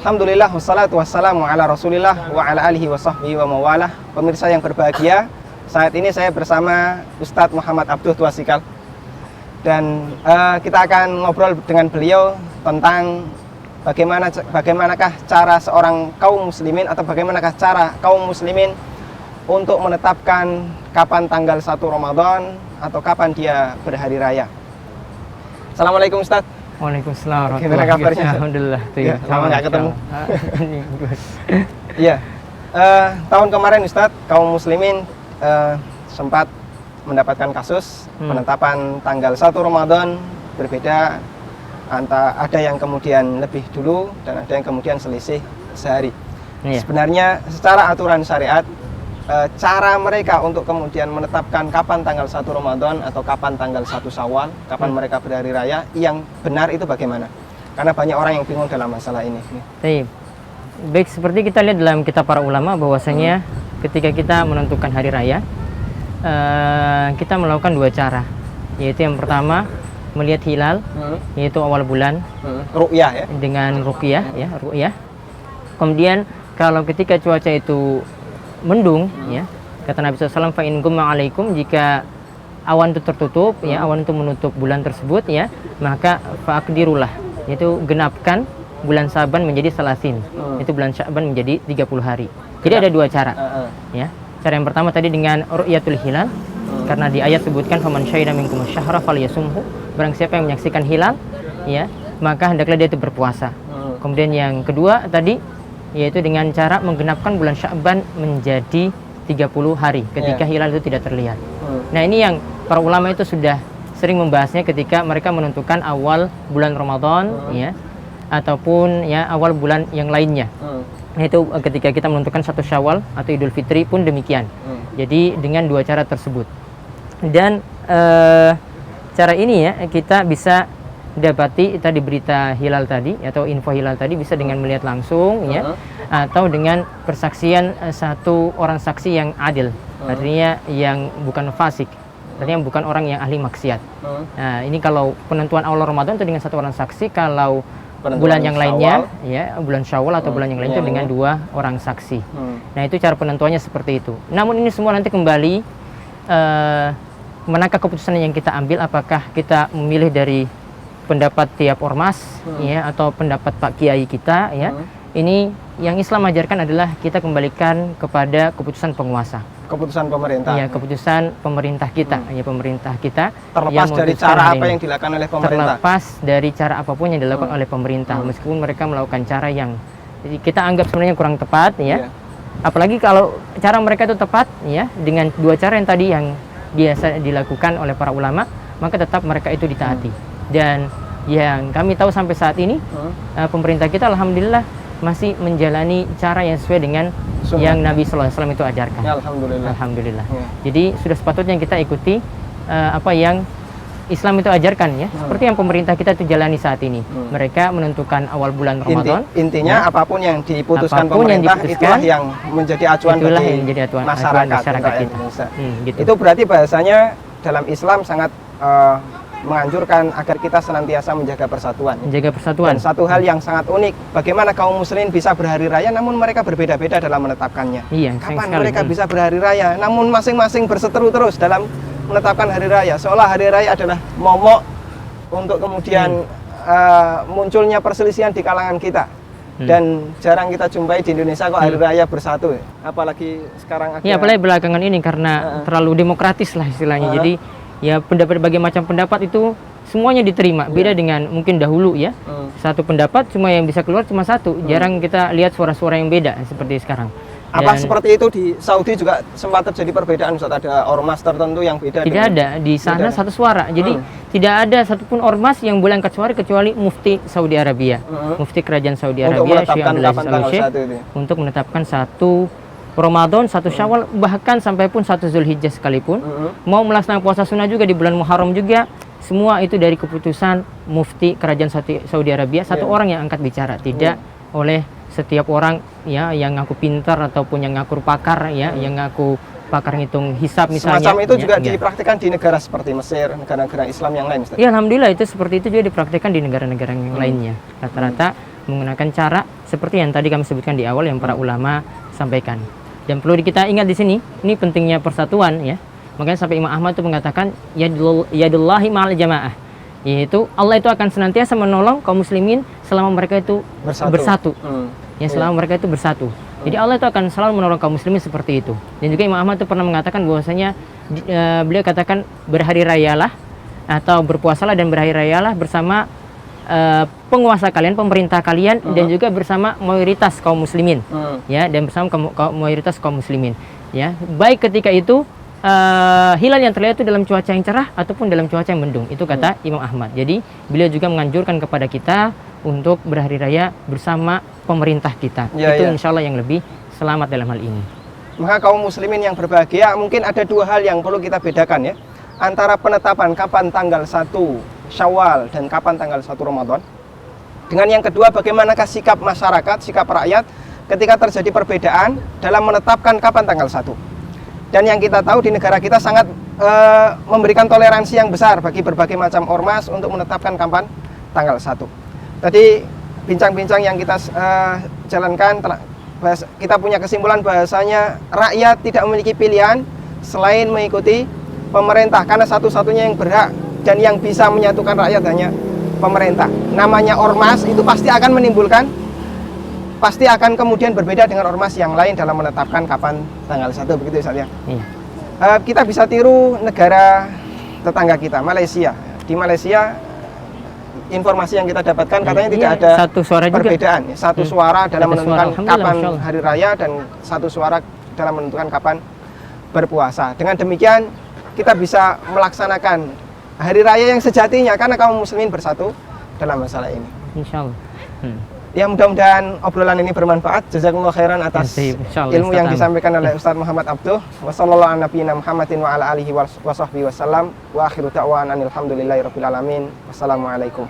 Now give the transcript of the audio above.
Alhamdulillah wassalatu wassalamu ala Rasulillah wa ala alihi wa sahbihi wa mawalah. Pemirsa yang berbahagia, saat ini saya bersama Ustadz Muhammad Abduh Twasikal. Dan kita akan ngobrol dengan beliau tentang bagaimanakah cara seorang kaum muslimin atau bagaimanakah cara kaum muslimin untuk menetapkan kapan tanggal 1 Ramadan atau kapan dia berhari raya. Assalamualaikum Ustadz. Waalaikumsalam. Gimana kabarnya? Alhamdulillah. Ya, lama nggak ketemu. Iya. Tahun kemarin Ustadz, kaum muslimin sempat mendapatkan kasus penetapan tanggal 1 Ramadan berbeda, ada yang kemudian lebih dulu dan ada yang kemudian selisih sehari. Iya. Sebenarnya secara aturan syariat, cara mereka untuk kemudian menetapkan kapan tanggal 1 Ramadan atau kapan tanggal 1 Syawal, kapan mereka berhari raya, yang benar itu bagaimana? Karena banyak orang yang bingung dalam masalah ini. Baik, seperti kita lihat dalam kitab para ulama bahwasanya ketika kita menentukan hari raya, kita melakukan dua cara, yaitu yang pertama melihat hilal, yaitu awal bulan, ru'yah ya, dengan ruqyah, ya ruqyah. Kemudian kalau ketika cuaca itu mendung, ya kata Nabi SAW, fa in gumma alaikum, jika awan itu tertutup, ya awan itu menutup bulan tersebut, ya maka fa'akdirulah, yaitu genapkan bulan Syaban menjadi salasin, itu bulan Syaban menjadi 30 hari. Jadi ada dua cara, ya. Cara yang pertama tadi dengan ru'yatul hilal, karena di ayat sebutkan faman syahida minkum asyhara falyasumhu, barang siapa yang menyaksikan hilal, ya maka hendaklah dia itu berpuasa. Kemudian yang kedua tadi yaitu dengan cara menggenapkan bulan Sya'ban menjadi 30 hari ketika hilal itu tidak terlihat. Nah, ini yang para ulama itu sudah sering membahasnya ketika mereka menentukan awal bulan Ramadan, ya ataupun ya awal bulan yang lainnya. Itu ketika kita menentukan 1 Syawal atau Idul Fitri pun demikian. Jadi dengan dua cara tersebut. Dan cara ini ya kita bisa dapati tadi berita hilal tadi atau info hilal tadi bisa dengan melihat langsung, ya atau dengan persaksian satu orang saksi yang adil, artinya yang bukan fasik, artinya bukan orang yang ahli maksiat. Nah, ini kalau penentuan awal Ramadan itu dengan satu orang saksi, kalau bulan yang lainnya, ya bulan Syawal atau bulan yang lain itu dengan dua orang saksi. Nah, itu cara penentuannya seperti itu. Namun ini semua nanti kembali manakah keputusan yang kita ambil, apakah kita memilih dari pendapat tiap ormas, ya atau pendapat Pak Kiai kita, ya. Ini yang Islam ajarkan adalah kita kembalikan kepada keputusan penguasa. Keputusan pemerintah. Ya, keputusan pemerintah kita, ya pemerintah kita. Terlepas dari cara apa yang dilakukan oleh pemerintah. Terlepas dari cara apapun yang dilakukan oleh pemerintah, meskipun mereka melakukan cara yang kita anggap sebenarnya kurang tepat, ya. Apalagi kalau cara mereka itu tepat, ya, dengan dua cara yang tadi yang biasa dilakukan oleh para ulama, maka tetap mereka itu ditaati. Dan yang kami tahu sampai saat ini, pemerintah kita alhamdulillah masih menjalani cara yang sesuai dengan yang Nabi SAW itu ajarkan. Ya, alhamdulillah. Ya. Jadi sudah sepatutnya kita ikuti apa yang Islam itu ajarkan, ya. Seperti yang pemerintah kita itu jalani saat ini. Mereka menentukan awal bulan Ramadan. Intinya apapun yang diputuskan pemerintah itulah yang menjadi acuan bagi masyarakat kita. Gitu. Itu berarti bahasanya dalam Islam sangat menganjurkan agar kita senantiasa menjaga persatuan. Menjaga persatuan. Dan satu hal yang sangat unik, bagaimana kaum muslimin bisa berhari raya namun mereka berbeda-beda dalam menetapkannya. Iya, kapan mereka bisa berhari raya namun masing-masing berseteru terus dalam menetapkan hari raya, seolah hari raya adalah momok untuk kemudian munculnya perselisihan di kalangan kita. Dan jarang kita jumpai di Indonesia kok hari raya bersatu, apalagi sekarang ya, apalagi belakangan ini karena terlalu demokratis lah istilahnya. Jadi ya berbagai macam pendapat itu semuanya diterima. Beda dengan mungkin dahulu, ya. Satu pendapat cuma yang bisa keluar cuma satu. Jarang kita lihat suara-suara yang beda seperti sekarang. Apa seperti itu di Saudi juga sempat terjadi perbedaan, Ustaz? Ada ormas tertentu yang beda? Tidak ada. Di sana satu suara. Jadi tidak ada satupun ormas yang boleh angkat suara kecuali Mufti Saudi Arabia. Mufti Kerajaan Saudi Arabia, Syekh Abdul Aziz Al-Syekh, untuk menetapkan 1 Ramadan, 1 Syawal, bahkan sampai pun 1 Zulhijjah sekalipun. Mau melaksanakan puasa sunnah juga di bulan Muharram juga, semua itu dari keputusan Mufti Kerajaan Saudi Arabia. Satu orang yang angkat bicara, tidak oleh setiap orang, ya yang ngaku pintar ataupun yang ngaku pakar, ya yang ngaku pakar ngitung hisab misalnya. Semacam itu juga dipraktikkan di negara seperti Mesir, negara-negara Islam yang lain, Ustaz? Ya, alhamdulillah itu seperti itu juga dipraktikkan di negara-negara yang lainnya. Rata-rata menggunakan cara seperti yang tadi kami sebutkan di awal yang para ulama sampaikan. Dan perlu kita ingat di sini, ini pentingnya persatuan ya. Makanya sampai Imam Ahmad itu mengatakan yadullahi ma'al jamaah, yaitu Allah itu akan senantiasa menolong kaum muslimin selama mereka itu bersatu. Ya, selama mereka itu bersatu. Jadi Allah itu akan selalu menolong kaum muslimin seperti itu. Dan juga Imam Ahmad itu pernah mengatakan bahwasanya beliau katakan berhari rayalah atau berpuasalah dan berhari rayalah bersama penguasa kalian, pemerintah kalian dan juga bersama mayoritas kaum muslimin. Ya, dan bersama mayoritas kaum muslimin. Ya, baik ketika itu hilal yang terlihat itu dalam cuaca yang cerah ataupun dalam cuaca yang mendung. Itu kata Imam Ahmad. Jadi beliau juga menganjurkan kepada kita untuk berhari raya bersama pemerintah kita. Itu insya Allah yang lebih selamat dalam hal ini. Maka kaum muslimin yang berbahagia, mungkin ada dua hal yang perlu kita bedakan ya, antara penetapan kapan tanggal 1 Syawal dan kapan tanggal 1 Ramadan. Dengan yang kedua, bagaimanakah sikap masyarakat, sikap rakyat ketika terjadi perbedaan dalam menetapkan kapan tanggal 1. Dan yang kita tahu di negara kita sangat memberikan toleransi yang besar bagi berbagai macam ormas untuk menetapkan kapan tanggal 1. Tadi bincang-bincang yang kita jalankan, kita punya kesimpulan bahasanya rakyat tidak memiliki pilihan selain mengikuti pemerintah, karena satu-satunya yang berhak dan yang bisa menyatukan rakyat hanya pemerintah. Namanya ormas itu pasti akan kemudian berbeda dengan ormas yang lain dalam menetapkan kapan tanggal 1, begitu saja. Kita bisa tiru negara tetangga kita, Malaysia. Di Malaysia, informasi yang kita dapatkan katanya tidak ada satu suara perbedaan, juga. Satu suara dalam menentukan kapan Masya hari raya dan satu suara dalam menentukan kapan berpuasa. Dengan demikian kita bisa melaksanakan hari raya yang sejatinya karena kaum muslimin bersatu dalam masalah ini. Insya Allah. Ya, mudah-mudahan obrolan ini bermanfaat. Jazakumullah khairan atas ilmu yang disampaikan oleh Ustaz Muhammad Abduh. Wassallallahu ala nabiyina Muhammadin wa ala alihi wa sahbihi wasallam. Wa akhiru da'wana alhamdulillahi rabbil alamin. Wassalamualaikum.